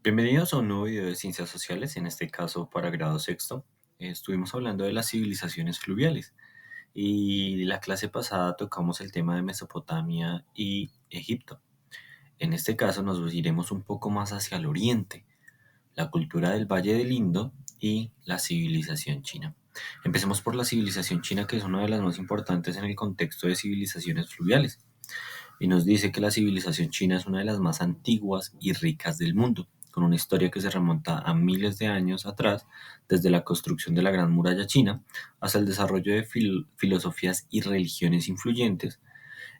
Bienvenidos a un nuevo video de ciencias sociales, en este caso para grado sexto. Estuvimos hablando de las civilizaciones fluviales y la clase pasada tocamos el tema de Mesopotamia y Egipto. En este caso nos iremos un poco más hacia el oriente, la cultura del Valle del Indo y la civilización china. Empecemos por la civilización china, que es una de las más importantes en el contexto de civilizaciones fluviales, y nos dice que la civilización china es una de las más antiguas y ricas del mundo, con una historia que se remonta a miles de años atrás, desde la construcción de la Gran Muralla China hasta el desarrollo de filosofías y religiones influyentes.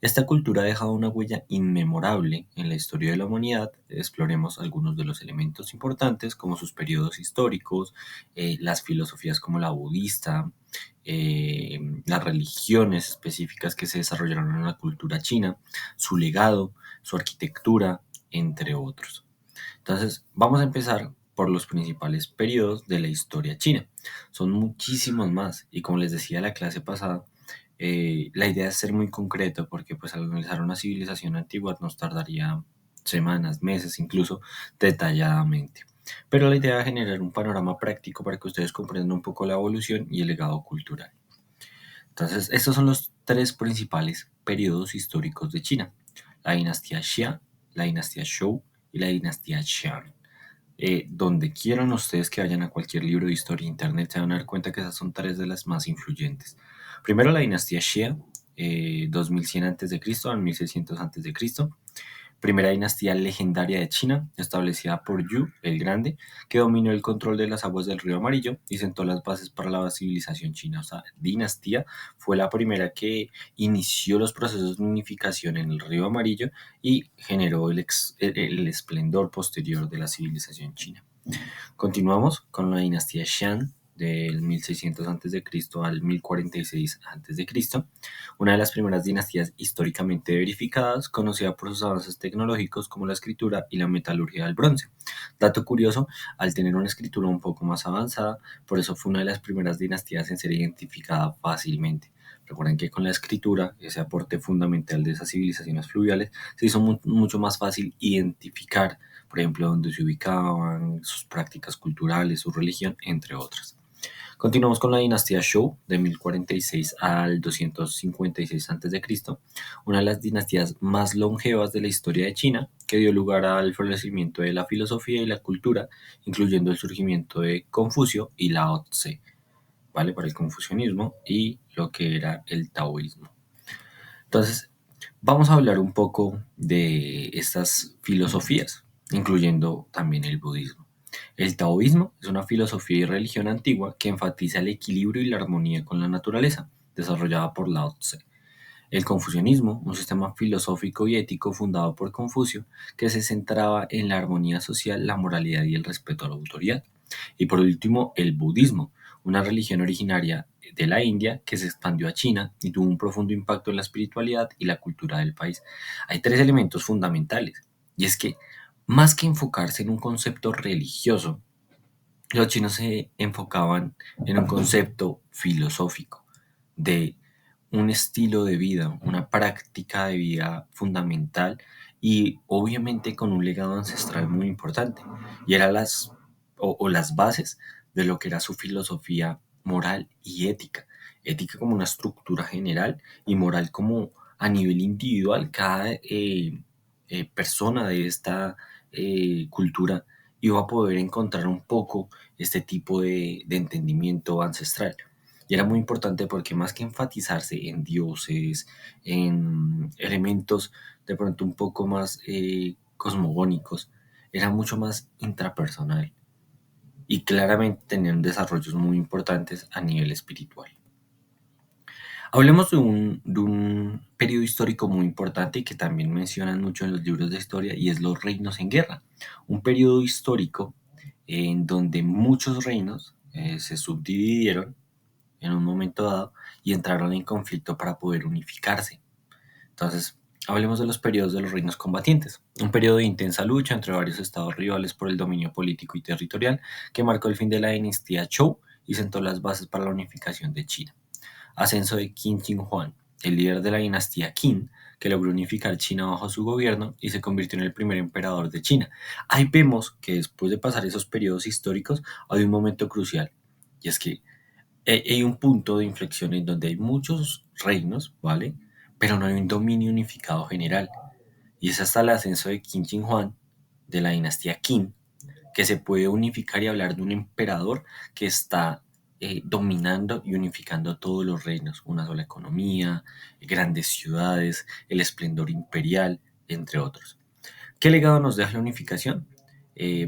Esta cultura ha dejado una huella inmemorable en la historia de la humanidad. Exploremos algunos de los elementos importantes, como sus periodos históricos, las filosofías como la budista, las religiones específicas que se desarrollaron en la cultura china, su legado, su arquitectura, entre otros. Entonces, vamos a empezar por los principales periodos de la historia china. Son muchísimos más y, como les decía en la clase pasada, la idea es ser muy concreto, porque pues al analizar una civilización antigua nos tardaría semanas, meses, incluso detalladamente. Pero la idea es generar un panorama práctico para que ustedes comprendan un poco la evolución y el legado cultural. Entonces, estos son los tres principales periodos históricos de China: la dinastía Xia, la dinastía Zhou y la dinastía Shang. Donde quieran ustedes que vayan a cualquier libro de historia e internet, se van a dar cuenta que esas son tres de las más influyentes. Primero, la dinastía Xia, 2100 a.C. a 1600 a.C., primera dinastía legendaria de China, establecida por Yu el Grande, que dominó el control de las aguas del río Amarillo y sentó las bases para la civilización china. O sea, dinastía fue la primera que inició los procesos de unificación en el río Amarillo y generó el esplendor posterior de la civilización china. Continuamos con la dinastía Shang, del 1600 a.C. al 1046 a.C., una de las primeras dinastías históricamente verificadas, conocida por sus avances tecnológicos como la escritura y la metalurgia del bronce. Dato curioso: al tener una escritura un poco más avanzada, por eso fue una de las primeras dinastías en ser identificada fácilmente. Recuerden que con la escritura, ese aporte fundamental de esas civilizaciones fluviales, se hizo mucho más fácil identificar, por ejemplo, dónde se ubicaban, sus prácticas culturales, su religión, entre otras. Continuamos con la dinastía Zhou, de 1046 al 256 a.C., una de las dinastías más longevas de la historia de China, que dio lugar al florecimiento de la filosofía y la cultura, incluyendo el surgimiento de Confucio y Lao Tse, ¿vale? Para el confucianismo y lo que era el taoísmo. Entonces, vamos a hablar un poco de estas filosofías, incluyendo también el budismo. El taoísmo es una filosofía y religión antigua que enfatiza el equilibrio y la armonía con la naturaleza, desarrollada por Lao Tse. El confucianismo, un sistema filosófico y ético fundado por Confucio, que se centraba en la armonía social, la moralidad y el respeto a la autoridad. Y por último, el budismo, una religión originaria de la India que se expandió a China y tuvo un profundo impacto en la espiritualidad y la cultura del país. Hay tres elementos fundamentales, y es que, más que enfocarse en un concepto religioso, los chinos se enfocaban en un concepto filosófico de un estilo de vida, una práctica de vida fundamental, y obviamente con un legado ancestral muy importante. Y eran las bases de lo que era su filosofía moral y ética. Ética como una estructura general y moral como a nivel individual. Cada persona de esta cultura iba a poder encontrar un poco este tipo de entendimiento ancestral. Y era muy importante porque, más que enfatizarse en dioses, en elementos de pronto un poco más cosmogónicos, era mucho más intrapersonal y claramente tenían desarrollos muy importantes a nivel espiritual. Hablemos de un periodo histórico muy importante y que también mencionan mucho en los libros de historia, y es los reinos en guerra. Un periodo histórico en donde muchos reinos se subdividieron en un momento dado y entraron en conflicto para poder unificarse. Entonces, hablemos de los periodos de los reinos combatientes. Un periodo de intensa lucha entre varios estados rivales por el dominio político y territorial, que marcó el fin de la dinastía Zhou y sentó las bases para la unificación de China. Ascenso de Qin Shi Huang, el líder de la dinastía Qin, que logró unificar China bajo su gobierno y se convirtió en el primer emperador de China. Ahí vemos que después de pasar esos periodos históricos hay un momento crucial, y es que hay un punto de inflexión en donde hay muchos reinos, ¿vale? Pero no hay un dominio unificado general. Y es hasta el ascenso de Qin Shi Huang, de la dinastía Qin, que se puede unificar y hablar de un emperador que está dominando y unificando todos los reinos, una sola economía, grandes ciudades, el esplendor imperial, entre otros. ¿Qué legado nos deja la unificación?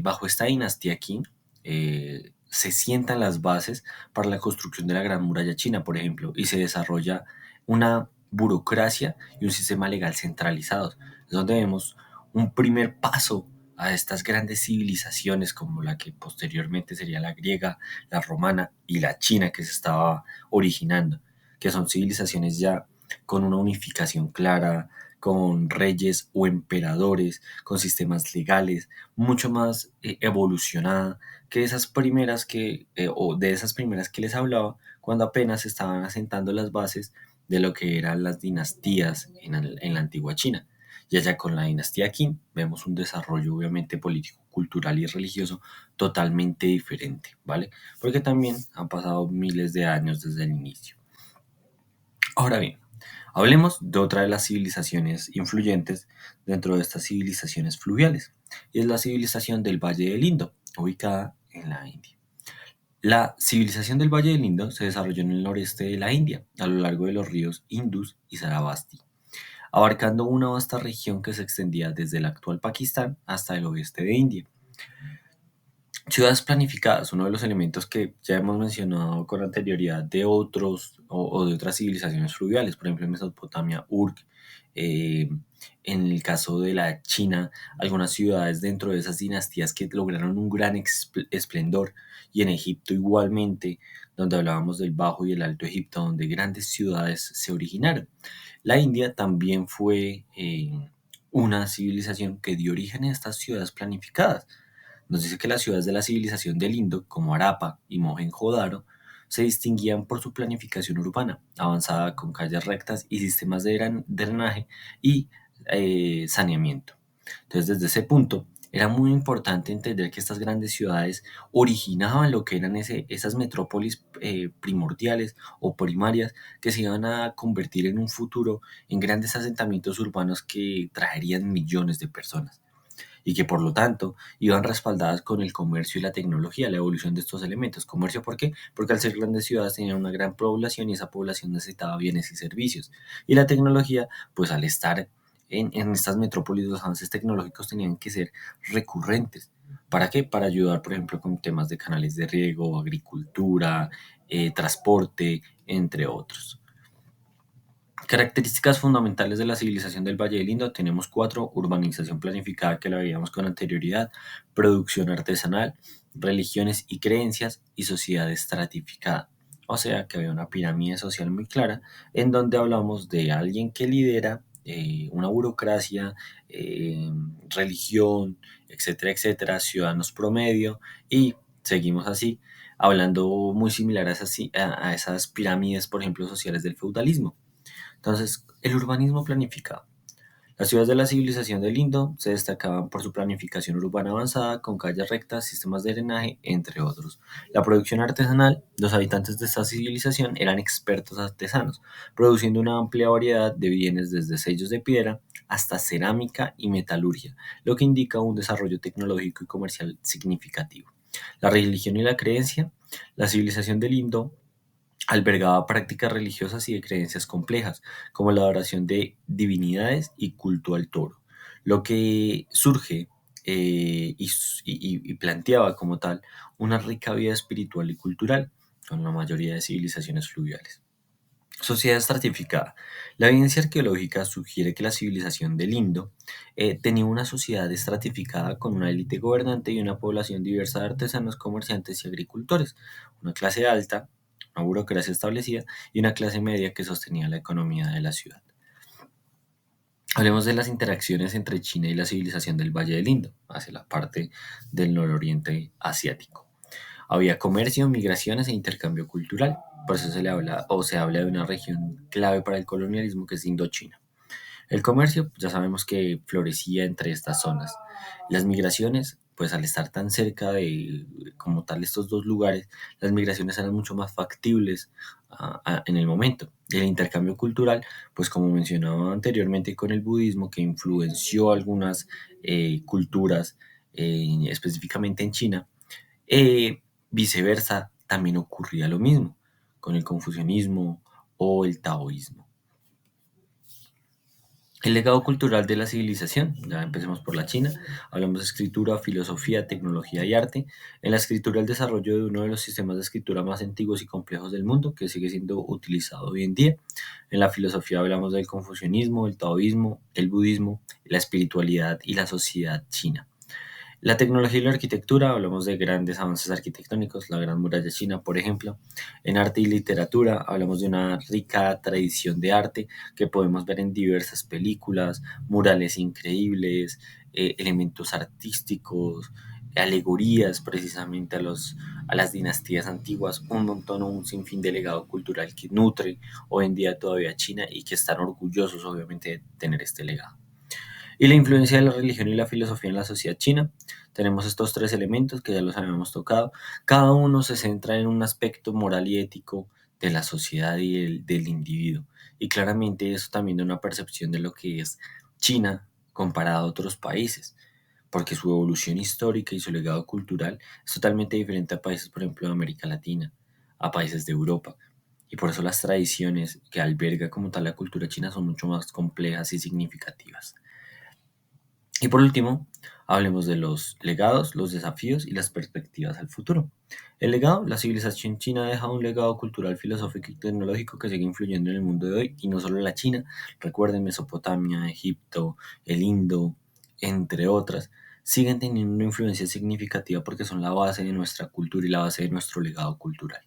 Bajo esta dinastía Qin se sientan las bases para la construcción de la Gran Muralla China, por ejemplo, y se desarrolla una burocracia y un sistema legal centralizados. Es donde vemos un primer paso a estas grandes civilizaciones como la que posteriormente sería la griega, la romana y la china que se estaba originando, que son civilizaciones ya con una unificación clara, con reyes o emperadores, con sistemas legales, mucho más evolucionada que esas primeras o de esas primeras que les hablaba, cuando apenas estaban asentando las bases de lo que eran las dinastías en la antigua China. Y allá con la dinastía Qin vemos un desarrollo obviamente político, cultural y religioso totalmente diferente, ¿vale? Porque también han pasado miles de años desde el inicio. Ahora bien, hablemos de otra de las civilizaciones influyentes dentro de estas civilizaciones fluviales, y es la civilización del Valle del Indo, ubicada en la India. La civilización del Valle del Indo se desarrolló en el noreste de la India, a lo largo de los ríos Indus y Sarasvati, abarcando una vasta región que se extendía desde el actual Pakistán hasta el oeste de India. Ciudades planificadas, uno de los elementos que ya hemos mencionado con anterioridad de otros o de otras civilizaciones fluviales, por ejemplo en Mesopotamia, Urk, eh, en el caso de la China, algunas ciudades dentro de esas dinastías que lograron un gran esplendor, y en Egipto igualmente, donde hablábamos del Bajo y el Alto Egipto, donde grandes ciudades se originaron. La India también fue una civilización que dio origen a estas ciudades planificadas. Nos dice que las ciudades de la civilización del Indo, como Harappa y Mohenjo-Daro, se distinguían por su planificación urbana, avanzada con calles rectas y sistemas de drenaje y saneamiento. Entonces, desde ese punto, era muy importante entender que estas grandes ciudades originaban lo que eran esas metrópolis primordiales o primarias que se iban a convertir en un futuro en grandes asentamientos urbanos que traerían millones de personas y que por lo tanto iban respaldadas con el comercio y la tecnología, la evolución de estos elementos. ¿Comercio por qué? Porque al ser grandes ciudades tenían una gran población y esa población necesitaba bienes y servicios. Y la tecnología, pues al estar en estas metrópolis, los avances tecnológicos tenían que ser recurrentes. ¿Para qué? Para ayudar, por ejemplo, con temas de canales de riego, agricultura, transporte, entre otros. Características fundamentales de la civilización del Valle del Indo, tenemos cuatro: urbanización planificada, que la veíamos con anterioridad, producción artesanal, religiones y creencias, y sociedad estratificada. O sea que había una pirámide social muy clara en donde hablamos de alguien que lidera una burocracia, eh, religión, etcétera, etcétera, ciudadanos promedio, y seguimos así, hablando muy similar a esas pirámides, por ejemplo, sociales del feudalismo. Entonces, el urbanismo planificado. Las ciudades de la civilización del Indo se destacaban por su planificación urbana avanzada, con calles rectas, sistemas de drenaje, entre otros. La producción artesanal, los habitantes de esta civilización eran expertos artesanos, produciendo una amplia variedad de bienes desde sellos de piedra hasta cerámica y metalurgia, lo que indica un desarrollo tecnológico y comercial significativo. La religión y la creencia, la civilización del Indo albergaba prácticas religiosas y de creencias complejas, como la adoración de divinidades y culto al toro, lo que surge y planteaba como tal una rica vida espiritual y cultural, con la mayoría de civilizaciones fluviales. Sociedad estratificada. La evidencia arqueológica sugiere que la civilización del Indo tenía una sociedad estratificada con una élite gobernante y una población diversa de artesanos, comerciantes y agricultores, una clase alta, una burocracia establecida y una clase media que sostenía la economía de la ciudad. Hablemos de las interacciones entre China y la civilización del Valle del Indo, hacia la parte del nororiente asiático. Había comercio, migraciones e intercambio cultural. Por eso se le habla o se habla de una región clave para el colonialismo, que es Indochina. El comercio, ya sabemos que florecía entre estas zonas. Las migraciones, pues al estar tan cerca de como tal estos dos lugares, las migraciones eran mucho más factibles en el momento. El intercambio cultural, pues como mencionaba anteriormente con el budismo, que influenció algunas culturas, específicamente en China, viceversa, también ocurría lo mismo con el confucianismo o el taoísmo. El legado cultural de la civilización, ya empecemos por la China, hablamos de escritura, filosofía, tecnología y arte. En la escritura, el desarrollo de uno de los sistemas de escritura más antiguos y complejos del mundo, que sigue siendo utilizado hoy en día. En la filosofía hablamos del confucianismo, el taoísmo, el budismo, la espiritualidad y la sociedad china. La tecnología y la arquitectura, hablamos de grandes avances arquitectónicos, la Gran Muralla China, por ejemplo. En arte y literatura, hablamos de una rica tradición de arte que podemos ver en diversas películas, murales increíbles, elementos artísticos, alegorías precisamente a las dinastías antiguas, un montón o un sinfín de legado cultural que nutre hoy en día todavía China y que están orgullosos obviamente de tener este legado. Y la influencia de la religión y la filosofía en la sociedad china. Tenemos estos tres elementos que ya los habíamos tocado. Cada uno se centra en un aspecto moral y ético de la sociedad y del individuo. Y claramente eso también da una percepción de lo que es China comparado a otros países, porque su evolución histórica y su legado cultural es totalmente diferente a países, por ejemplo, de América Latina, a países de Europa. Y por eso las tradiciones que alberga como tal la cultura china son mucho más complejas y significativas. Y por último, hablemos de los legados, los desafíos y las perspectivas al futuro. El legado, la civilización china ha dejado un legado cultural, filosófico y tecnológico que sigue influyendo en el mundo de hoy, y no solo la China. Recuerden, Mesopotamia, Egipto, el Indo, entre otras, siguen teniendo una influencia significativa porque son la base de nuestra cultura y la base de nuestro legado cultural.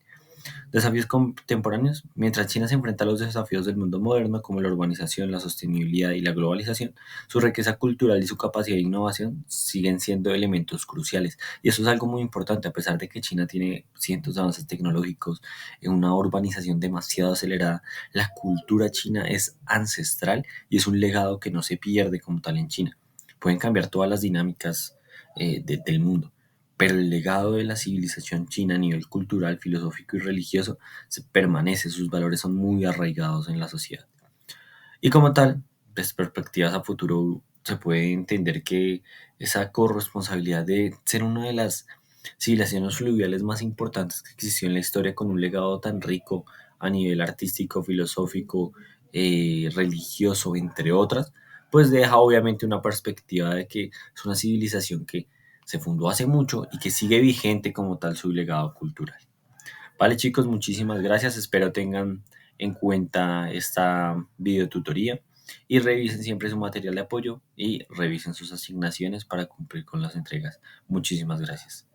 Desafíos contemporáneos. Mientras China se enfrenta a los desafíos del mundo moderno, como la urbanización, la sostenibilidad y la globalización, su riqueza cultural y su capacidad de innovación siguen siendo elementos cruciales. Y eso es algo muy importante, a pesar de que China tiene cientos de avances tecnológicos, en una urbanización demasiado acelerada, la cultura china es ancestral y es un legado que no se pierde como tal en China. Pueden cambiar todas las dinámicas del mundo, pero el legado de la civilización china a nivel cultural, filosófico y religioso permanece, sus valores son muy arraigados en la sociedad. Y como tal, desde perspectivas a futuro, se puede entender que esa corresponsabilidad de ser una de las civilizaciones fluviales más importantes que existió en la historia, con un legado tan rico a nivel artístico, filosófico, religioso, entre otras, pues deja obviamente una perspectiva de que es una civilización que se fundó hace mucho y que sigue vigente como tal su legado cultural. Vale, chicos, muchísimas gracias. Espero tengan en cuenta esta videotutoría y revisen siempre su material de apoyo y revisen sus asignaciones para cumplir con las entregas. Muchísimas gracias.